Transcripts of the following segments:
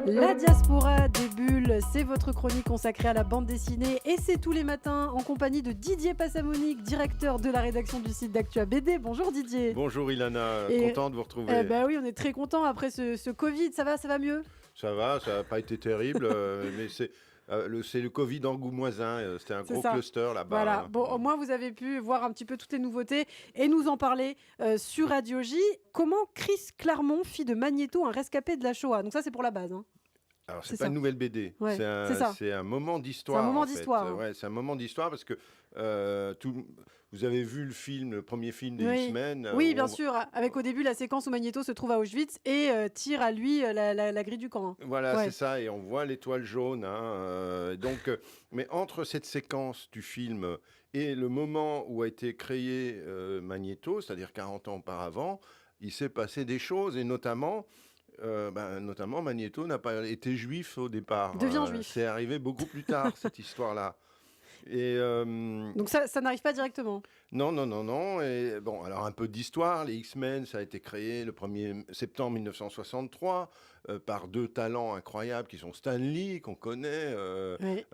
La diaspora des bulles, c'est votre chronique consacrée à la bande dessinée et c'est tous les matins en compagnie de Didier Passamonique, directeur de la rédaction du site d'Actua BD. Bonjour Didier. Bonjour Ilana, Et- content de vous retrouver. Oui, on est très content après ce Covid. Ça va mieux? Ça n'a pas été terrible, mais c'est le Covid angoumoisin, c'était un C'est gros ça. cluster là-bas. Voilà, Hein. bon, au moins vous avez pu voir un petit peu toutes les nouveautés et nous en parler sur Radio J. Comment Chris Claremont fit de Magneto un rescapé de la Shoah? Donc ça c'est pour la base. Hein. Alors, c'est C'est pas ça. une nouvelle BD, Ouais, c'est ça. c'est un moment d'histoire. C'est un moment en fait. d'histoire, hein. Ouais, c'est un moment d'histoire parce que vous avez vu le premier film des Oui. X-Men. Oui, bien sûr, avec au début la séquence où Magneto se trouve à Auschwitz et tire à lui la grille du camp. Hein. Voilà, Ouais. c'est ça, et on voit l'étoile jaune. Mais entre cette séquence du film et le moment où a été créé Magneto, c'est-à-dire 40 ans auparavant, il s'est passé des choses, et notamment Magneto n'a pas été juif au départ. Devient juif. C'est arrivé beaucoup plus tard, cette histoire-là. Et Donc ça n'arrive pas directement. non. Et bon, alors un peu d'histoire. Les X-Men, ça a été créé le 1er septembre 1963 par deux talents incroyables qui sont Stan Lee, qu'on connaît, Oui.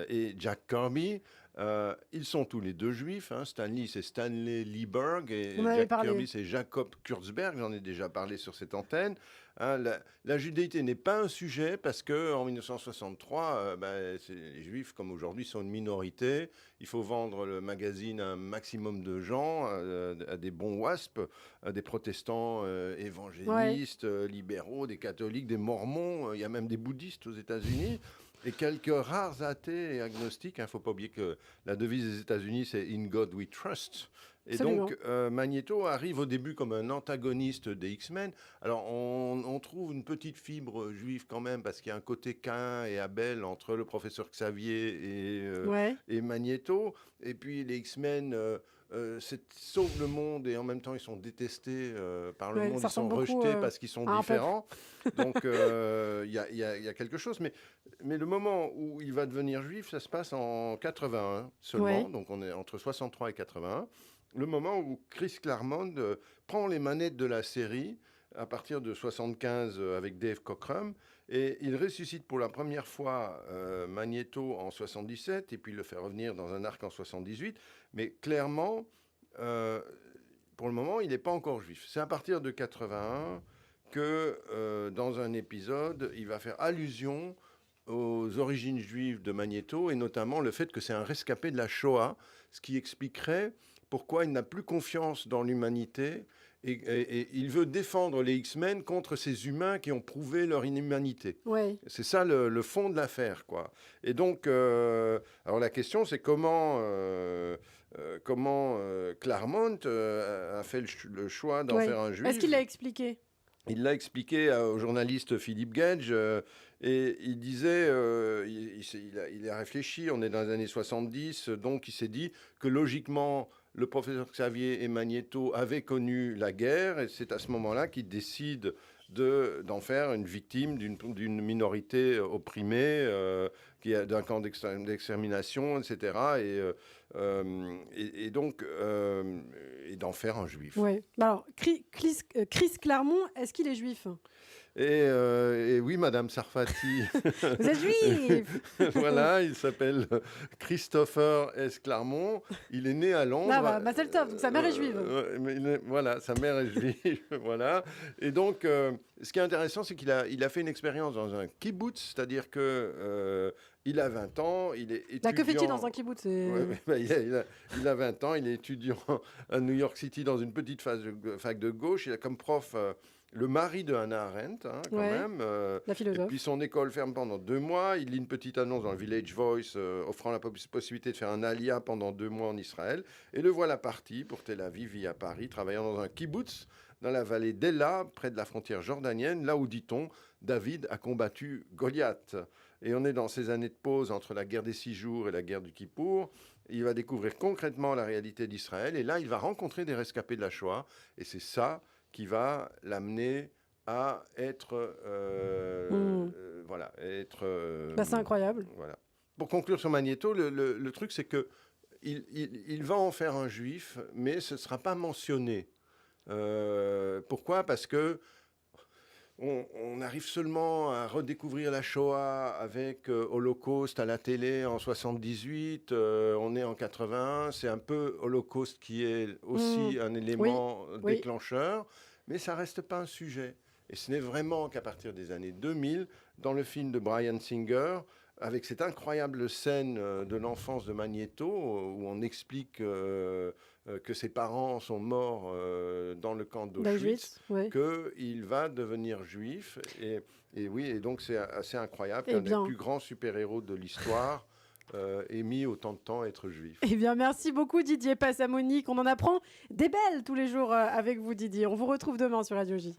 et Jack Kirby. Ils sont tous les deux juifs. Hein. Stan Lee, c'est Stanley Lieberg, et On en avait Jack parlé. Kirby, c'est Jacob Kurzberg. J'en ai déjà parlé sur cette antenne. Hein, la judéité n'est pas un sujet parce qu'en 1963, les juifs, comme aujourd'hui, sont une minorité. Il faut vendre le magazine à un maximum de gens, à des bons wasps, à des protestants évangélistes, libéraux, des catholiques, des mormons. Il y a même des bouddhistes aux États-Unis. Et quelques rares athées et agnostiques. Il ne faut pas oublier que la devise des États-Unis, c'est « In God we trust ». Et Absolument. donc, Magneto arrive au début comme un antagoniste des X-Men. Alors, on trouve une petite fibre juive quand même, parce qu'il y a un côté Caïn et Abel entre le professeur Xavier et Magneto. Et puis, les X-Men sauvent le monde, et en même temps, ils sont détestés par le monde. Ça Ils sont ressemble beaucoup, rejetés parce qu'ils sont à un différents. Donc, il y a quelque chose. Mais le moment où il va devenir juif, ça se passe en 81 seulement. Ouais. Donc, on est entre 63 et 81. Le moment où Chris Claremont prend les manettes de la série à partir de 75 avec Dave Cockrum, et il ressuscite pour la première fois Magneto en 77, et puis il le fait revenir dans un arc en 78. Mais clairement, pour le moment, il n'est pas encore juif. C'est à partir de 81 que dans un épisode, il va faire allusion aux origines juives de Magneto, et notamment le fait que c'est un rescapé de la Shoah, ce qui expliquerait pourquoi il n'a plus confiance dans l'humanité, et il veut défendre les X-Men contre ces humains qui ont prouvé leur inhumanité. Ouais. C'est ça le fond de l'affaire, quoi. Et donc, alors la question, c'est comment Claremont a fait le choix d'en faire un juif. Est-ce qu'il l'a expliqué? Il l'a expliqué au journaliste Philippe Gage, et il disait, il a réfléchi, on est dans les années 70, donc il s'est dit que logiquement, le professeur Xavier et Magneto avaient connu la guerre, et c'est à ce moment-là qu'il décide d'en faire une victime d'une minorité opprimée, qui est d'un camp d'extermination, etc., et donc d'en faire un juif. Ouais. Alors, Chris Claremont, est-ce qu'il est juif? Et oui, Madame Sarfati. Vous êtes juif? Voilà, il s'appelle Christopher S. Claremont. Il est né à Londres. Ah bah, Mazel Tov, donc sa mère est juive. Voilà, sa mère est juive. Voilà. Et donc, ce qui est intéressant, c'est qu'il a fait une expérience dans un kibbutz, c'est-à-dire que il a 20 ans, il est étudiant. Que fait-il dans un kibbutz? Il a 20 ans, il est étudiant à New York City dans une petite fac de gauche. Il a comme prof le mari de Hannah Arendt, quand même. La philosophe. Et puis son école ferme pendant 2 mois. Il lit une petite annonce dans le Village Voice offrant la possibilité de faire un alia pendant 2 mois en Israël. Et le voilà parti pour Tel Aviv via Paris, travaillant dans un kibbutz dans la vallée d'Ela, près de la frontière jordanienne, là où, dit-on, David a combattu Goliath. Et on est dans ces années de pause entre la guerre des 6 jours et la guerre du Kippour. Il va découvrir concrètement la réalité d'Israël. Et là, il va rencontrer des rescapés de la Shoah. Et c'est ça qui va l'amener à être... c'est incroyable. Voilà. Pour conclure sur Magneto, le truc, c'est que il va en faire un juif, mais ce ne sera pas mentionné. Pourquoi ? Parce que on arrive seulement à redécouvrir la Shoah avec Holocauste à la télé en 78, on est en 81, c'est un peu Holocauste qui est aussi un élément déclencheur, mais ça reste pas un sujet. Et ce n'est vraiment qu'à partir des années 2000, dans le film de Bryan Singer, avec cette incroyable scène de l'enfance de Magneto, où on explique que ses parents sont morts dans le camp d'Auschwitz, qu'il va devenir juif. Et oui, et donc c'est assez incroyable qu'un des plus grands super-héros de l'histoire ait mis autant de temps à être juif. Eh bien, merci beaucoup Didier Passamonique. On en apprend des belles tous les jours avec vous Didier. On vous retrouve demain sur Radio J.